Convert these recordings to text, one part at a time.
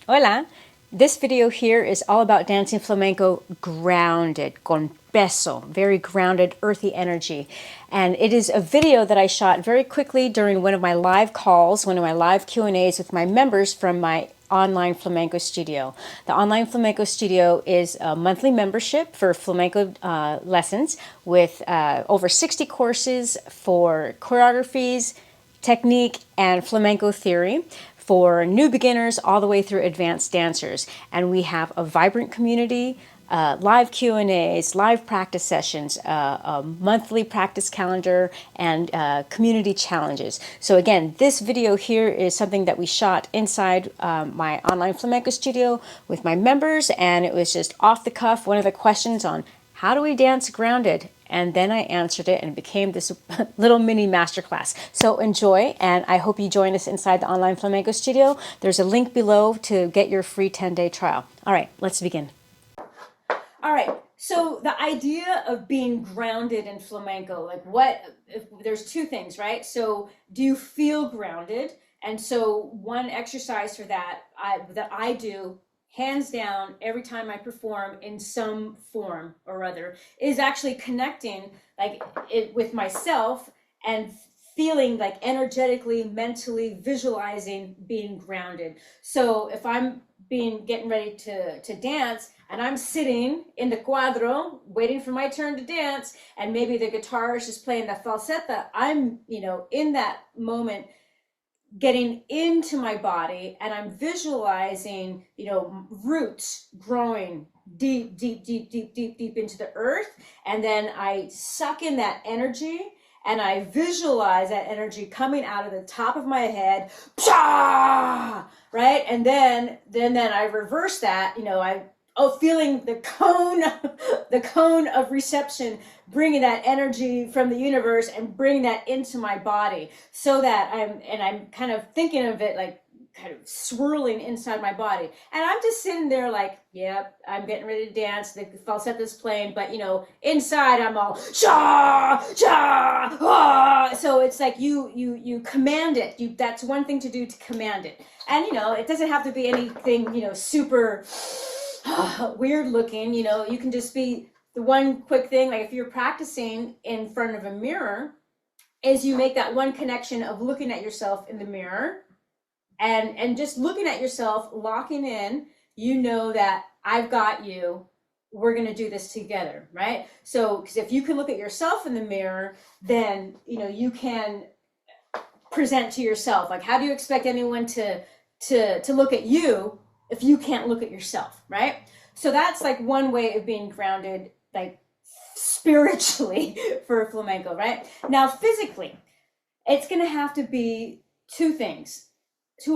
Hola! This video here is all about dancing flamenco grounded, con peso, very grounded, earthy energy. And it is a video that I shot very quickly during one of my live calls, one of my live Q&As with my members from my Online Flamenco Studio. The Online Flamenco Studio is a monthly membership for flamenco lessons with over 60 courses for choreographies, technique, and flamenco theory for new beginners all the way through advanced dancers. And we have a vibrant community, live Q&As, live practice sessions, a monthly practice calendar, and community challenges. So again, this video here is something that we shot inside my Online Flamenco Studio with my members, and it was just off the cuff, one of the questions on how do we dance grounded? And then I answered it and it became this little mini masterclass. So enjoy, and I hope you join us inside the Online Flamenco Studio. There's a link below to get your free 10-day trial. All right, let's begin. All right, so the idea of being grounded in flamenco, there's two things, right? So do you feel grounded? And so one exercise for that I do hands down every time I perform in some form or other is actually connecting with myself and feeling like energetically, mentally visualizing being grounded. So if I'm getting ready to dance and I'm sitting in the cuadro waiting for my turn to dance, and maybe the guitarist is playing the falseta, I'm in that moment getting into my body, and I'm visualizing, roots growing deep, deep, deep, deep, deep, deep into the earth. And then I suck in that energy and I visualize that energy coming out of the top of my head, right? And then I reverse that, feeling the cone of reception, bringing that energy from the universe and bringing that into my body, so that I'm kind of thinking of it like kind of swirling inside my body. And I'm just sitting there like, yep, I'm getting ready to dance. The falsetto's playing, but inside I'm all sha sha ah. So it's like you command it. That's one thing to do, to command it. And it doesn't have to be anything super weird looking. You can just be the one quick thing, like if you're practicing in front of a mirror, is you make that one connection of looking at yourself in the mirror and just looking at yourself, locking in, that I've got you, we're going to do this together, right? So because if you can look at yourself in the mirror, then you can present to yourself. Like, how do you expect anyone to look at you if you can't look at yourself, right? So that's like one way of being grounded, like spiritually, for flamenco, right? Now, physically, it's going to have to be two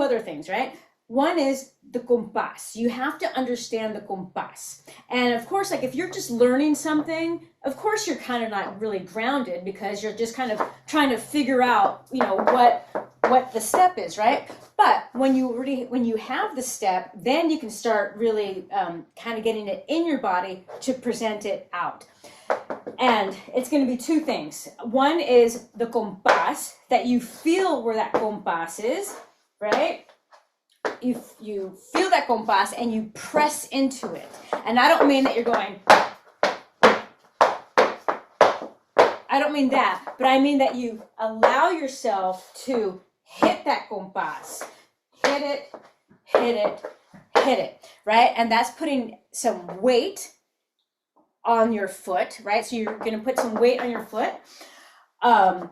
other things, right? One is the compás. You have to understand the compás. And of course, like if you're just learning something, of course you're kind of not really grounded, because you're just kind of trying to figure out, what the step is, right? But when you have the step, then you can start really kind of getting it in your body to present it out. And it's going to be two things. One is the compás, that you feel where that compás is, right? You feel that compás and you press into it. And I don't mean that you're going, I don't mean that, but I mean that you allow yourself to hit that compás. Hit it, hit it, hit it, right? And that's putting some weight on your foot, right? So you're going to put some weight on your foot on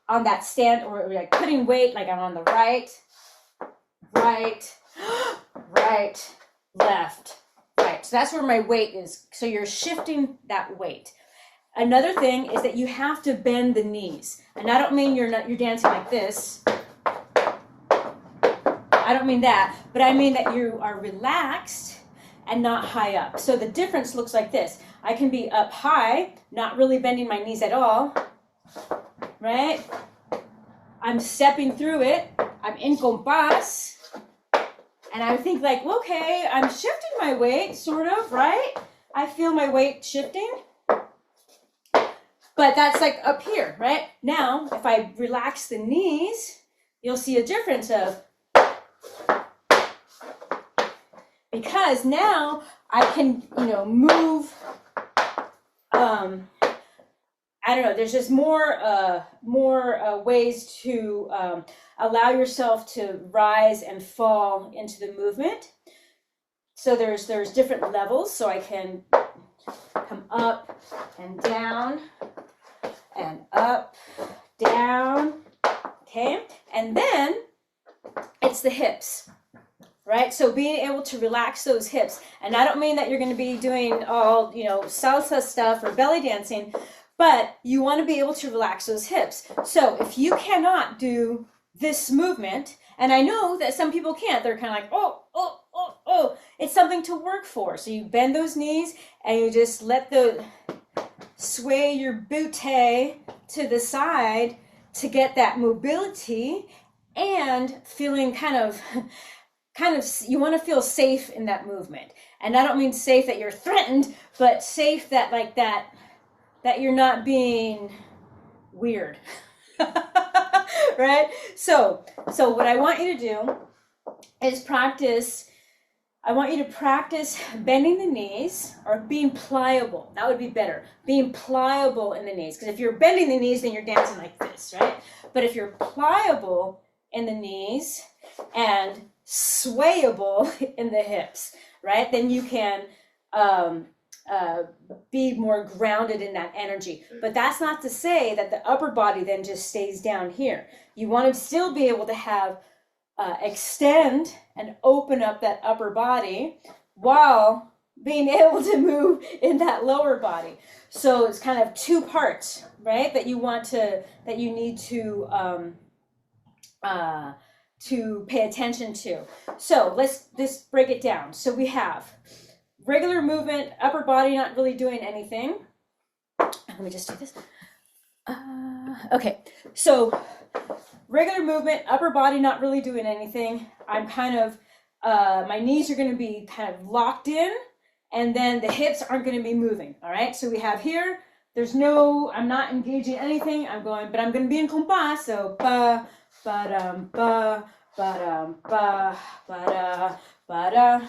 that stand, or like putting weight, like I'm on the right, left, right. So that's where my weight is. So you're shifting that weight. Another thing is that you have to bend the knees. And I don't mean you're dancing like this. I don't mean that, but I mean that you are relaxed and not high up. So the difference looks like this. I can be up high, not really bending my knees at all, right? I'm stepping through it. I'm in compás. And I think like, okay, I'm shifting my weight, sort of, right? I feel my weight shifting. But that's like up here, right? Now, if I relax the knees, you'll see a difference of because now I can, move, I don't know, there's just more ways to allow yourself to rise and fall into the movement. So there's different levels, so I can come up and down and up, down, okay? And then it's the hips, right? So being able to relax those hips. And I don't mean that you're going to be doing all, salsa stuff or belly dancing, but you want to be able to relax those hips. So if you cannot do this movement, and I know that some people can't, they're kind of like, oh, it's something to work for. So you bend those knees and you just let sway your bootay to the side to get that mobility and feeling kind of, you want to feel safe in that movement. And I don't mean safe that you're threatened, but safe that that you're not being weird. Right? So what I want you to do is practice. I want you to practice bending the knees or being pliable. That would be better. Being pliable in the knees. Because if you're bending the knees, then you're dancing like this, right? But if you're pliable in the knees and swayable in the hips, right? Then you can be more grounded in that energy. But that's not to say that the upper body then just stays down here. You want to still be able to have extend and open up that upper body while being able to move in that lower body. So it's kind of two parts, right? That you need to pay attention to. So let's break it down. So we have regular movement, upper body not really doing anything. Let me just do this. Okay, so regular movement, upper body not really doing anything. I'm kind of, my knees are going to be kind of locked in, and then the hips aren't going to be moving, all right? So we have here, I'm not engaging anything, but I'm going to be in compás, so ba, ba-dum, ba, ba-dum, ba, ba-da, ba-da,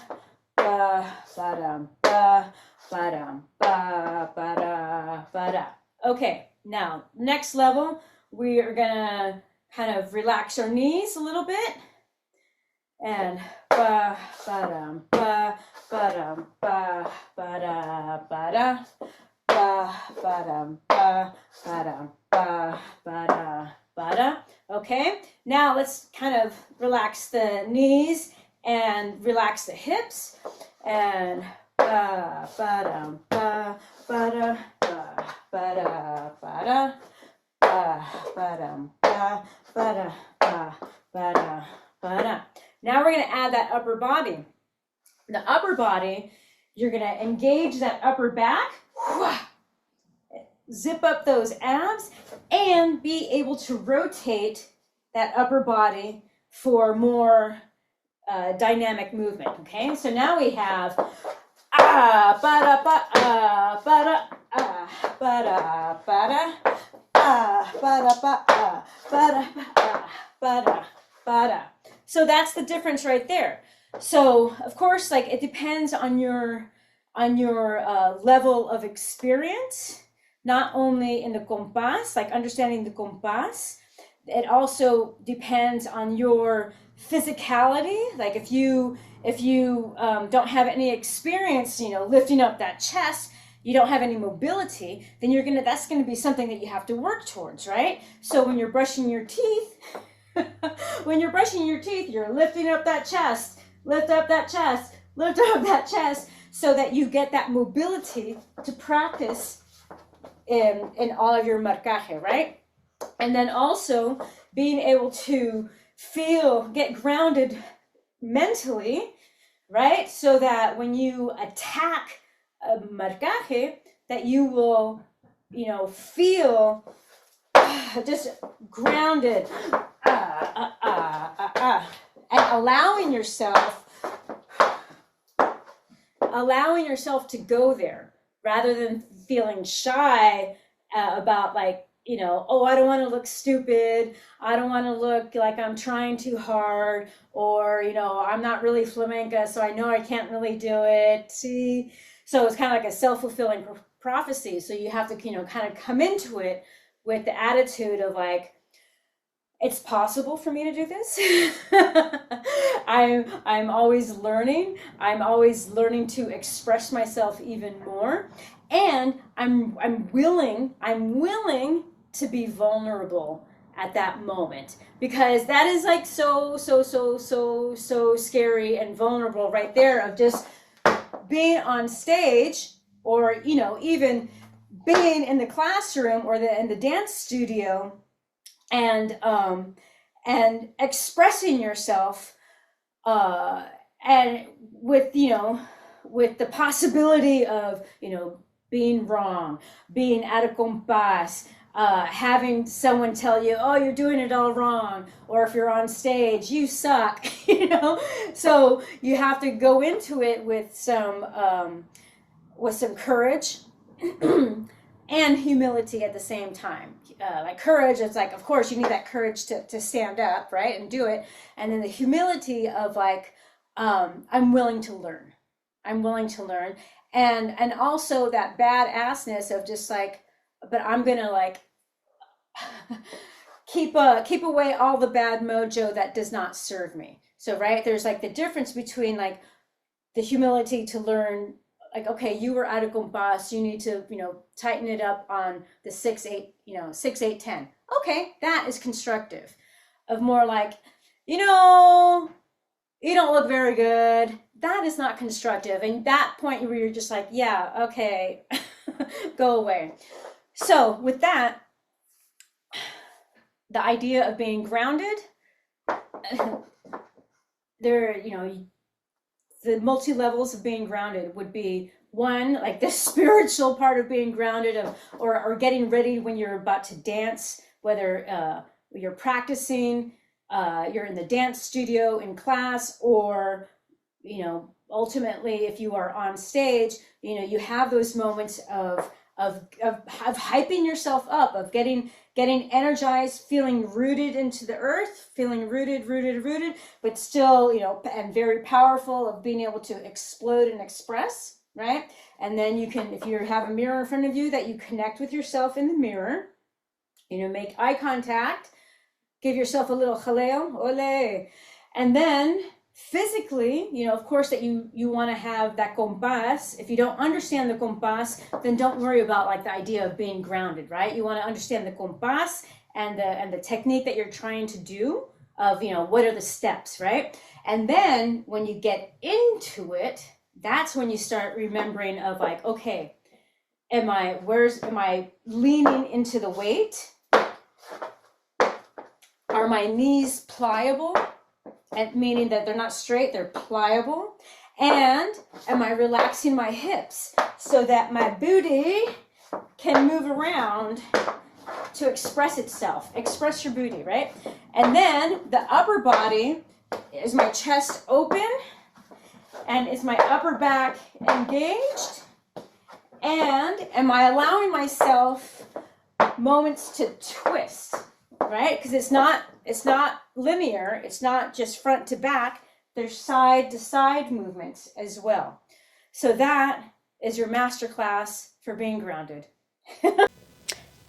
ba, ba-dum, ba, ba-dum, ba, ba-da, ba-da. Okay, now, next level, we are going to kind of relax our knees a little bit. And ba, ba-dum, ba, ba-dum, ba, ba-da, ba-da, ba, ba-dum, ba, ba-dum, ba, ba-da, ba-da. Okay, now let's kind of relax the knees and relax the hips. And ba, ba-dum, ba, ba-da, ba, ba-da, ba-da, ba, ba-dum, ba, ba-da, ba, ba-da, ba-da. Now we're going to add that upper body. The upper body, you're going to engage that upper back, zip up those abs, and be able to rotate that upper body for more dynamic movement. Okay, so now we have ba da ba ba da ba da ba da ba da ba da ba da ba da. So that's the difference right there. So of course, like it depends on your level of experience, not only in the compás, like understanding the compás. It also depends on your physicality. Like if you don't have any experience, lifting up that chest, you don't have any mobility, then that's gonna be something that you have to work towards, right? So when you're brushing your teeth, you're lifting up that chest, lift up that chest, lift up that chest, so that you get that mobility to practice in all of your marcaje, right? And then also being able to get grounded mentally, right? So that when you attack a marcaje, that you will, feel just grounded, and allowing yourself to go there rather than feeling shy about oh, I don't want to look stupid. I don't want to look like I'm trying too hard, or, I'm not really flamenca, so I know I can't really do it. See? So it's kind of like a self-fulfilling prophecy. So you have to, kind of come into it with the attitude of like, it's possible for me to do this. I'm always learning. I'm always learning to express myself even more. And I'm willing to be vulnerable at that moment, because that is like so scary and vulnerable right there, of just being on stage, or even being in the classroom or in the dance studio, and expressing yourself, and with with the possibility of being wrong, being out of compás, having someone tell you, oh, you're doing it all wrong, or if you're on stage, you suck. So you have to go into it with some courage and humility at the same time. Like courage, it's like, of course, you need that courage to stand up, right, and do it. And then the humility of like, I'm willing to learn. I'm willing to learn. And also that badassness of just like, but I'm gonna like keep away all the bad mojo that does not serve me. So right, there's like the difference between like the humility to learn, like, okay, you were out of compás, you need to tighten it up on the 6-8, 6-8-10. Okay, that is constructive. Of more like, you don't look very good, that is not constructive. And that point where you're just like, yeah, okay, go away. So with that, the idea of being grounded, there, the multi-levels of being grounded would be one, like the spiritual part of being grounded, or getting ready when you're about to dance, whether you're practicing, you're in the dance studio in class, or ultimately if you are on stage, you have those moments of hyping yourself up, of getting energized, feeling rooted into the earth, feeling rooted, but still, and very powerful, of being able to explode and express, right? And then you can, if you have a mirror in front of you, that you connect with yourself in the mirror, make eye contact, give yourself a little jaleo, ole, and then physically, of course, that you want to have that compás. If you don't understand the compás, then don't worry about like the idea of being grounded, right? You want to understand the compás and the technique that you're trying to do, of what are the steps, right? And then when you get into it, that's when you start remembering of like, okay, am I leaning into the weight? Are my knees pliable? And meaning that they're not straight, they're pliable. And am I relaxing my hips so that my booty can move around to express itself? Express your booty, right? And then the upper body, is my chest open? And is my upper back engaged? And am I allowing myself moments to twist? Right? Because it's not linear. It's not just front to back. There's side to side movements as well. So that is your masterclass for being grounded.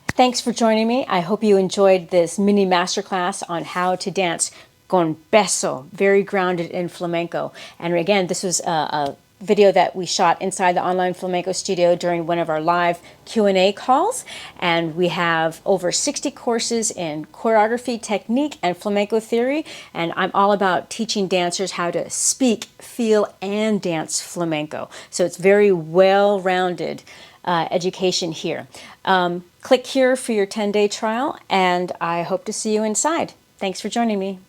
Thanks for joining me. I hope you enjoyed this mini masterclass on how to dance con peso, very grounded in flamenco. And again, this was a video that we shot inside the Online Flamenco Studio during one of our live Q&A calls. And we have over 60 courses in choreography, technique, and flamenco theory. And I'm all about teaching dancers how to speak, feel, and dance flamenco. So it's very well-rounded education here. Click here for your 10-day trial, and I hope to see you inside. Thanks for joining me.